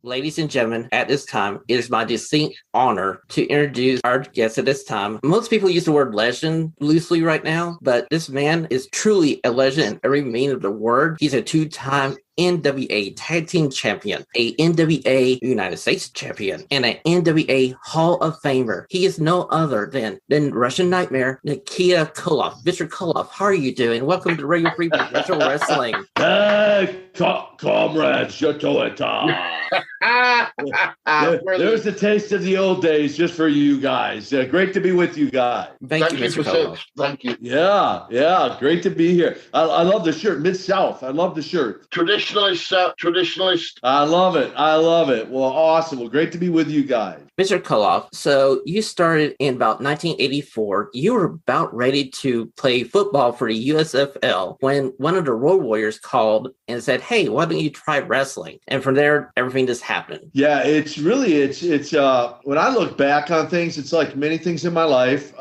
Ladies and gentlemen, at this time, it is my distinct honor to introduce our guest at this time. Most people use the word legend loosely right now, but this man is truly a legend in every meaning of the word. He's a two-time NWA Tag Team Champion, a NWA United States Champion, and an NWA Hall of Famer. He is no other than Russian Nightmare, Nikita Koloff. Mr. Koloff, how are you doing? Welcome to Radio Free Professional Wrestling. Hey, comrades, there's the taste of the old days just for you guys. Great to be with you guys. Thank you, Mr. Koloff. Thank you. Yeah, great to be here. I love the shirt, Mid-South. I love the shirt. Traditionalist. I love it. Well, awesome. Well, great to be with you guys. Mr. Koloff, so you started in about 1984. You were about ready to play football for the USFL when one of the Road Warriors called and said, "Hey, why don't you try wrestling?" And from there, everything just happened. Yeah, it's when I look back on things, it's like many things in my life.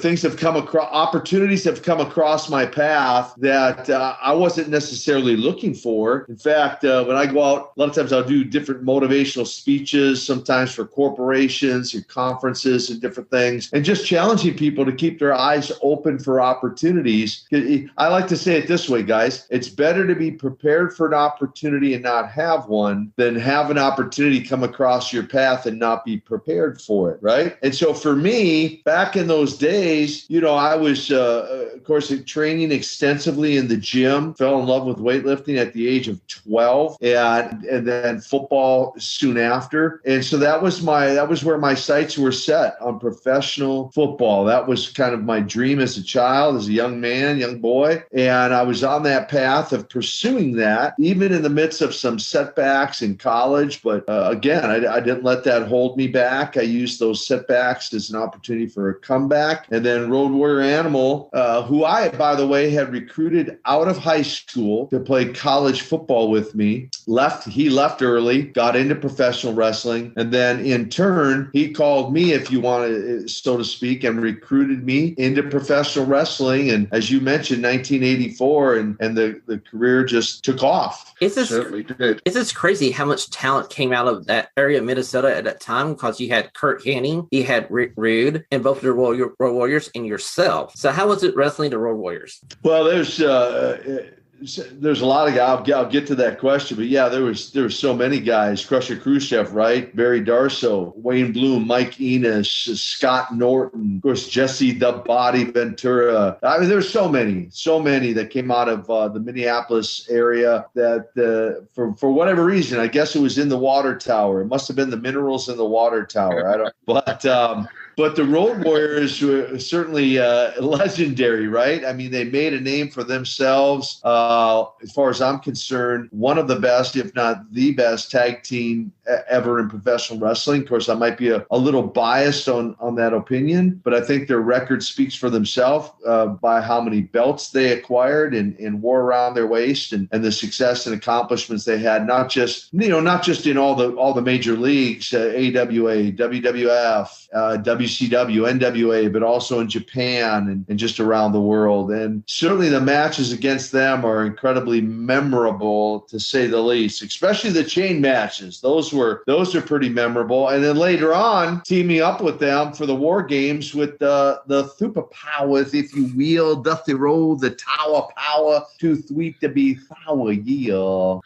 Things have come across, opportunities have come across my path that I wasn't necessarily looking for. In fact, when I go out, a lot of times I'll do different motivational speeches, sometimes for corporations and conferences and different things, and just challenging people to keep their eyes open for opportunities. I like to say it this way, guys. It's better to be prepared for an opportunity and not have one than have an opportunity come across your path and not be prepared for it, right? And so for me, back in those days, I was, of course, training extensively in the gym, fell in love with weightlifting at the age of 12, and then football soon after. And so that was where my sights were set on professional football. That was kind of my dream as a child, as a young boy. And I was on that path of pursuing that, even in the midst of some setbacks in college. But again, I didn't let that hold me back. I used those setbacks as an opportunity for a comeback. And then Road Warrior Animal, who I, by the way, had recruited out of high school to play college football with me, he left early, got into professional wrestling, and then in turn, he called me, if you want to, so to speak, and recruited me into professional wrestling. And as you mentioned, 1984, and the career just took off. Certainly did. It's just crazy how much talent came out of that area of Minnesota at that time, because you had Kurt Hennig, you had Rick Rude, and both the Road Warriors, and yourself. So how was it wrestling the Road Warriors? Well, there's a lot of guys. I'll get to that question, but yeah, there was so many guys. Crusher Khrushchev, right? Barry Darsow, Wayne Bloom, Mike Enos, Scott Norton, of course, Jesse the Body Ventura. I mean, there's so many that came out of the Minneapolis area that for whatever reason, I guess it was in the water tower. It must have been the minerals in the water tower. But the Road Warriors were certainly legendary, right? I mean, they made a name for themselves. As far as I'm concerned, one of the best, if not the best, tag team ever in professional wrestling. Of course, I might be a little biased on that opinion, but I think their record speaks for themselves by how many belts they acquired and wore around their waist, and the success and accomplishments they had, not just in all the major leagues, AWA, WWF, WCW, NWA, but also in Japan and just around the world. And certainly the matches against them are incredibly memorable, to say the least, especially the chain matches. Those are pretty memorable. And then later on, teaming up with them for the War Games with the Thupa Powers, if you will, Dusty Road, the Tower Power, too sweet to be sour, yeah.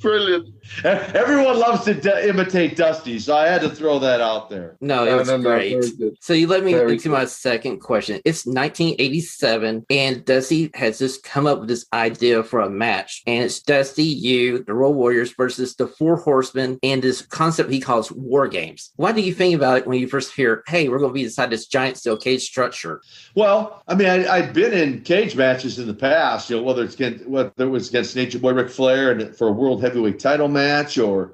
Brilliant. Everyone loves to imitate Dusty, so I had to throw that out there. No, it was great. So you let me into my good. second question. It's 1987, and Dusty has just come up with this idea for a match. And it's Dusty, you, the Road Warriors versus the Four Horsemen, and this concept he calls War Games. What do you think about it when you first hear, hey, we're going to be inside this giant steel cage structure? Well, I mean, I'd been in cage matches in the past, whether it was against Nature Boy Ric Flair and for a World Heavyweight title match or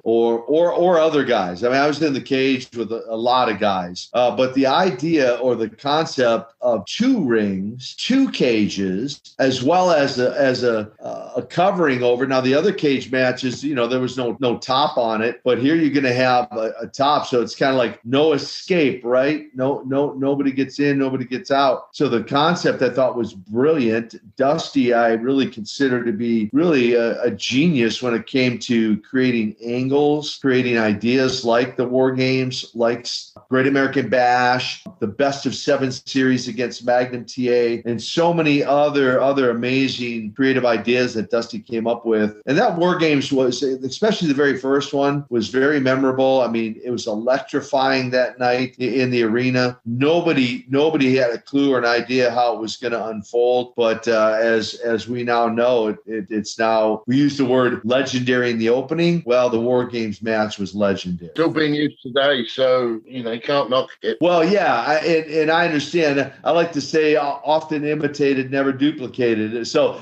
other guys. I mean, I was in the cage with a lot of guys, but the idea or the concept of two rings, two cages, as well as a covering over. Now, the other cage matches, there was no top on it, but here you're going to have a top, so it's kind of like no escape, right? Nobody gets in, nobody gets out. So the concept I thought was brilliant. Dusty, I really consider to be really a genius when it came came to creating angles, creating ideas like the War Games, like Great American Bash, the Best of 7 series against Magnum TA, and so many other amazing creative ideas that Dusty came up with. And that War Games was, especially the very first one, was very memorable. I mean, it was electrifying that night in the arena. Nobody had a clue or an idea how it was going to unfold. But as we now know, it's now, we use the word legendary in the opening. Well, the War Games match was legendary. Still being used today, so, you can't knock it. Well, yeah, and I understand. I like to say often imitated, never duplicated. So,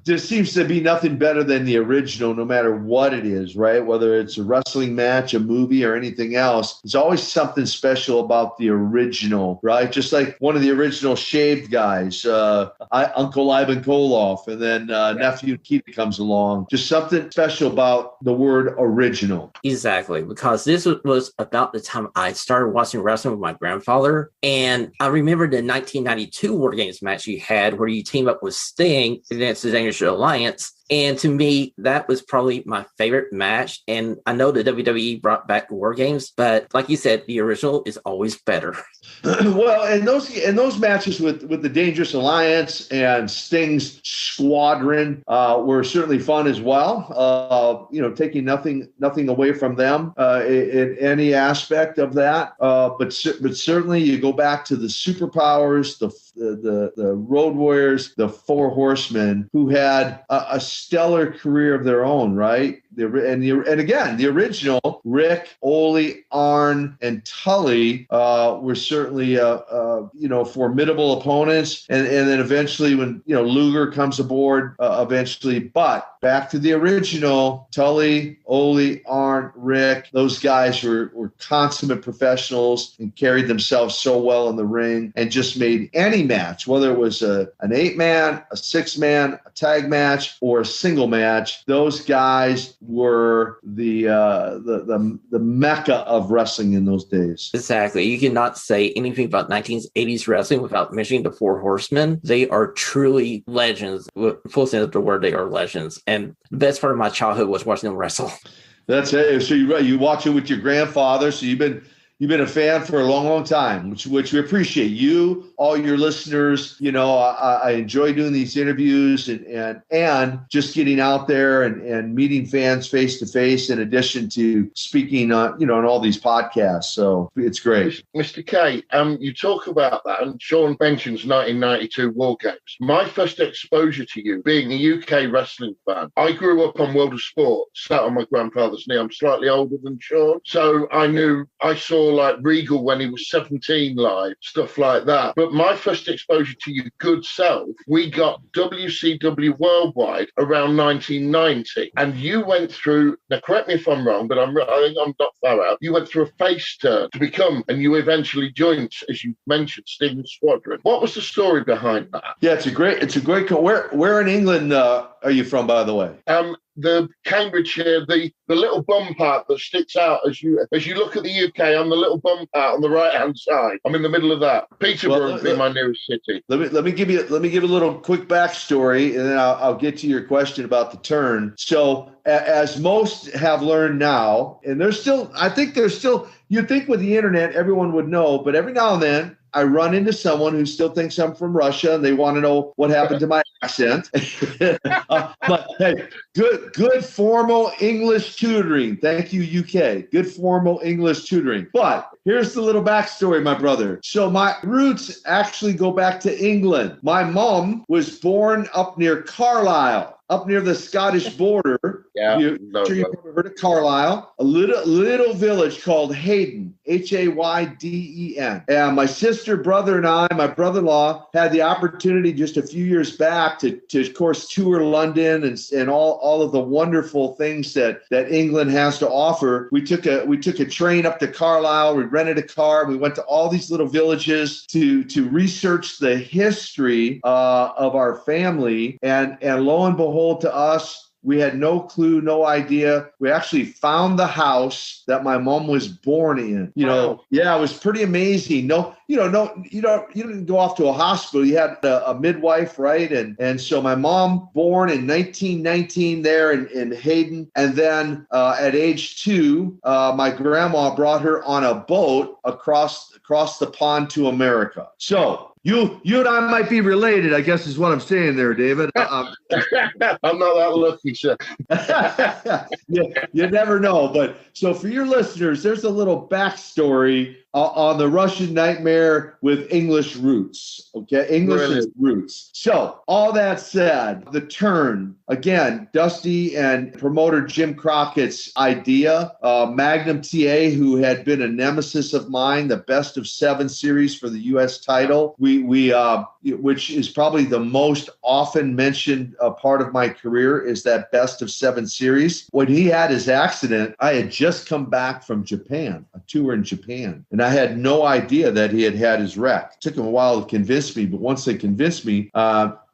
there seems to be nothing better than the original, no matter what it is, right? Whether it's a wrestling match, a movie, or anything else, there's always something special about the original, right? Just like one of the original shaved guys, Uncle Ivan Koloff, and then nephew Nikita comes along. Just something special about the word original. Exactly, because this was about the time I started watching wrestling with my grandfather, and I remember the 1992 War Games match you had where you team up with Sting against the Dangerous Alliance. And to me, that was probably my favorite match. And I know the WWE brought back War Games, but like you said, the original is always better. Well, and those matches with the Dangerous Alliance and Sting's squadron were certainly fun as well. Taking nothing away from them in any aspect of that. But certainly, you go back to the Superpowers, the Road Warriors, the Four Horsemen, who had a stellar career of their own, right? And again, the original Rick, Ole, Arn, and Tully were certainly formidable opponents. And then eventually, when Luger comes aboard, but back to the original, Tully, Ole, Arn, Rick, those guys were consummate professionals and carried themselves so well in the ring and just made any match, whether it was an 8-man, a 6-man, a tag match, or a single match, those guys were the mecca of wrestling in those days. Exactly. You cannot say anything about 1980s wrestling without mentioning the Four Horsemen. They are truly legends. Full sense of the word, they are legends. And the best part of my childhood was watching them wrestle. That's it. So you watch it with your grandfather. So you've been a fan for a long, long time, which we appreciate. You, all your listeners, I enjoy doing these interviews and just getting out there and meeting fans face to face, in addition to speaking on all these podcasts. So it's great. Mr. K, you talk about that, and Shawn mentions 1992 War Games. My first exposure to you, being a UK wrestling fan, I grew up on World of Sport, sat on my grandfather's knee. I'm slightly older than Shawn, so I saw like Regal when he was 17 live, stuff like that. But my first exposure to your good self, we got WCW Worldwide around 1990. And you went through, now correct me if I'm wrong, but I think I'm not far out. You went through a face turn to become, and you eventually joined, as you mentioned, Sting's Squadron. What was the story behind that? Yeah, it's a great, where in England are you from, by the way? The Cambridgeshire, the little bum part that sticks out as you look at the UK, on the little bum part on the right hand side. I'm in the middle of that. Peterborough would be my nearest city. Let me give a little quick backstory, and then I'll get to your question about the turn. So as most have learned now, and you'd think with the internet everyone would know, but every now and then I run into someone who still thinks I'm from Russia, and they want to know what happened to my accent. But hey, good formal English tutoring. Thank you, UK. Good formal English tutoring. But here's the little backstory, my brother. So my roots actually go back to England. My mom was born up near Carlisle, up near the Scottish border. Yeah, you've probably heard of Carlisle. A little village called Hayden, Hayden. And my sister, brother, and I, my brother-in-law, had the opportunity just a few years back to of course, tour London and all of the wonderful things that England has to offer. We took a train up to Carlisle. We rented a car. We went to all these little villages to research the history of our family. And lo and behold, to us, We had no clue, no idea. We actually found the house that my mom was born in. Yeah, it was pretty amazing. No, you didn't go off to a hospital. You had a midwife, right? And so my mom born in 1919 there in Hayden. And then at age 2, my grandma brought her on a boat across the pond to America. So you and I might be related, I guess is what I'm saying there, David. I'm not that lucky, sir. You never know. But so for your listeners, there's a little backstory on the Russian Nightmare with English roots. Okay, English roots. So all that said, the turn, again, Dusty and promoter Jim Crockett's idea. Magnum TA, who had been a nemesis of mine, the best of 7 series for the U.S. title. Which is probably the most often mentioned part of my career, is that best of 7 series. When he had his accident, I had just come back from Japan, a tour in Japan, and I had no idea that he had his wreck. It took him a while to convince me, but once they convinced me,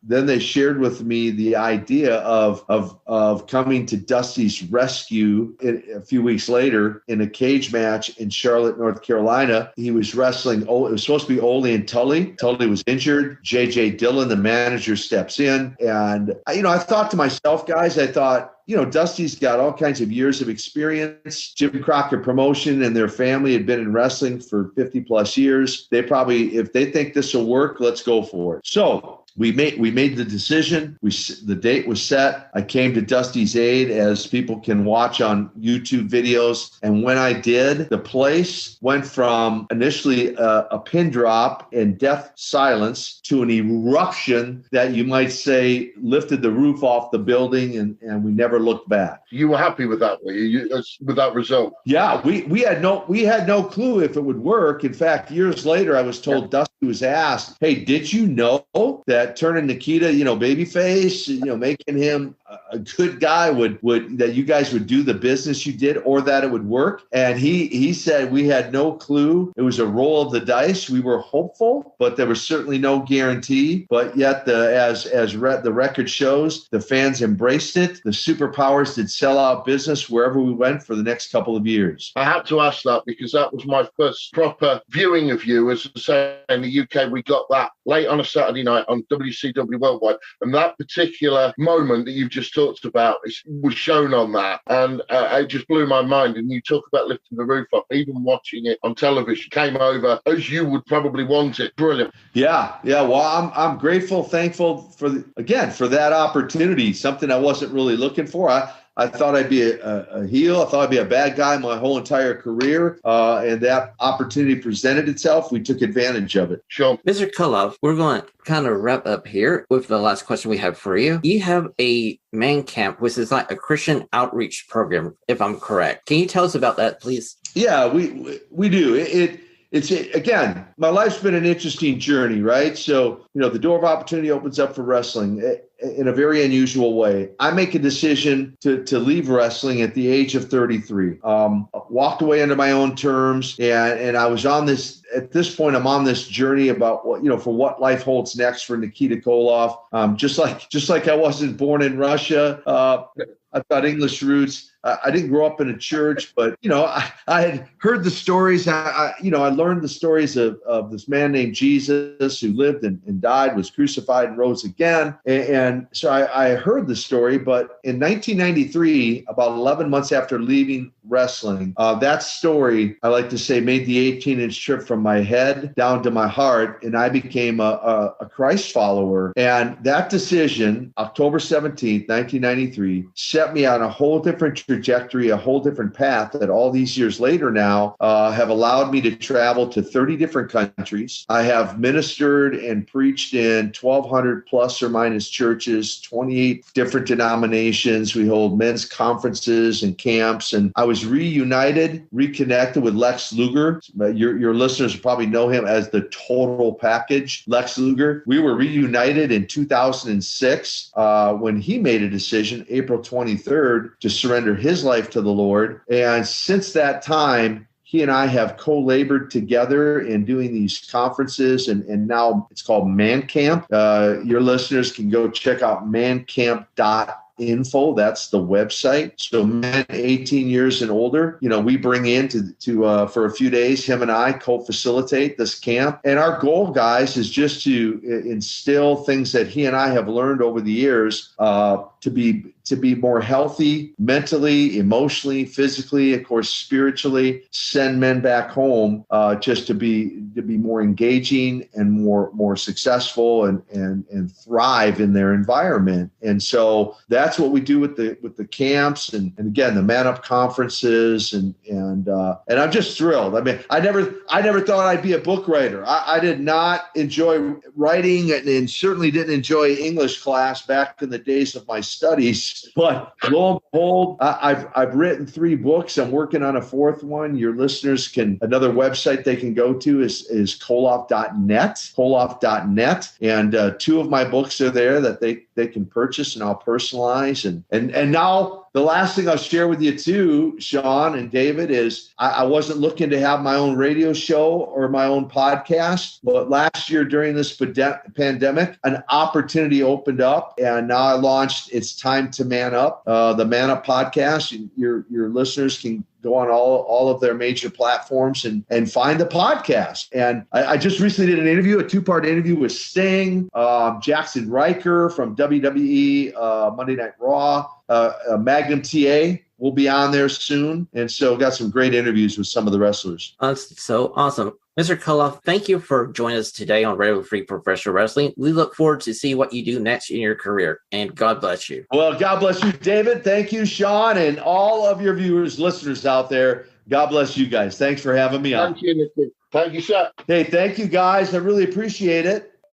then they shared with me the idea of coming to Dusty's rescue a few weeks later in a cage match in Charlotte, North Carolina. He was wrestling. It was supposed to be Ole and Tully. Tully was injured. J.J. Dillon, the manager, steps in. And, I thought to myself, guys, Dusty's got all kinds of years of experience. Jim Crockett Promotion and their family had been in wrestling for 50 plus years. They probably, if they think this will work, let's go for it. So we made the decision. The date was set. I came to Dusty's aid, as people can watch on YouTube videos. And when I did, the place went from initially a pin drop and death silence to an eruption that you might say lifted the roof off the building, and we never looked back. You were happy with that, were you? With that result? Yeah, we had no clue if it would work. In fact, years later, I was told, Dusty was asked, "Hey, did you know that turning Nikita, babyface, making him a good guy would that you guys would do the business you did, or that it would work?" And he said, "We had no clue. It was a roll of the dice. We were hopeful, but there was certainly no guarantee. But yet, the record shows, the fans embraced it. The Superpowers did sell out business wherever we went for the next couple of years." I had to ask that because that was my first proper viewing of you. As I say, in the UK, we got that late on a Saturday night on WCW Worldwide, and that particular moment that you've just talked about was shown on that, and it just blew my mind. And you talk about lifting the roof up, even watching it on television came over as you would probably want it. Brilliant. Yeah. Well, I'm grateful, thankful for that opportunity. Something I wasn't really looking for. I thought I'd be a heel. I thought I'd be a bad guy my whole entire career. And that opportunity presented itself. We took advantage of it. Sure. Mr. Koloff, we're going to kind of wrap up here with the last question we have for you. You have a man camp, which is like a Christian outreach program, if I'm correct. Can you tell us about that, please? Yeah, we do. It's again, my life's been an interesting journey, right? So, the door of opportunity opens up for wrestling in a very unusual way. I make a decision to leave wrestling at the age of 33. Walked away under my own terms, and I was on this. At this point, I'm on this journey about what life holds next for Nikita Koloff. Just like I wasn't born in Russia. I've got English roots. I didn't grow up in a church, but, I had heard the stories. I learned the stories of this man named Jesus who lived and died, was crucified and rose again. And so I heard the story. But in 1993, about 11 months after leaving wrestling, that story, I like to say, made the 18-inch trip from my head down to my heart. And I became a Christ follower. And that decision, October 17th, 1993, set me on a whole different trajectory, a whole different path that all these years later now have allowed me to travel to 30 different countries. I have ministered and preached in 1,200 plus or minus churches, 28 different denominations. We hold men's conferences and camps. And I was reconnected with Lex Luger. Your listeners probably know him as the Total Package, Lex Luger. We were reunited in 2006 when he made a decision, April 23rd, to surrender his life to the Lord. And since that time, he and I have co-labored together in doing these conferences, and now it's called Man Camp. Your listeners can go check out mancamp.org. Info. That's the website. So men 18 years and older, we bring in to for a few days, him and I co-facilitate this camp. And our goal, guys, is just to instill things that he and I have learned over the years to be more healthy mentally, emotionally, physically, of course, spiritually, send men back home just to be more engaging and more successful and thrive in their environment. And so that's what we do with the camps and again, the Man Up conferences and I'm just thrilled. I mean, I never thought I'd be a book writer. I did not enjoy writing and certainly didn't enjoy English class back in the days of my studies. But lo and behold, I've written 3 books. I'm working on a 4th one. Your listeners another website they can go to is Koloff.net. And 2 of my books are there that they can purchase and I'll personalize. And now the last thing I'll share with you too, Shawn and David, is I wasn't looking to have my own radio show or my own podcast, but last year during this pandemic, an opportunity opened up and now I launched It's Time to Man Up, the Man Up podcast. Your listeners can go on all of their major platforms and find the podcast. And I just recently did an interview, a 2-part interview with Sting, Jackson Riker from WWE, Monday Night Raw, Magnum TA will be on there soon. And so got some great interviews with some of the wrestlers. That's so awesome. Mr. Koloff, thank you for joining us today on Radio Free Professional Wrestling. We look forward to see what you do next in your career, and God bless you. Well, God bless you, David. Thank you, Shawn, and all of your viewers, listeners out there. God bless you guys. Thanks for having me on. Thank you, Nikki. Thank you, sir. Hey, thank you, guys. I really appreciate it.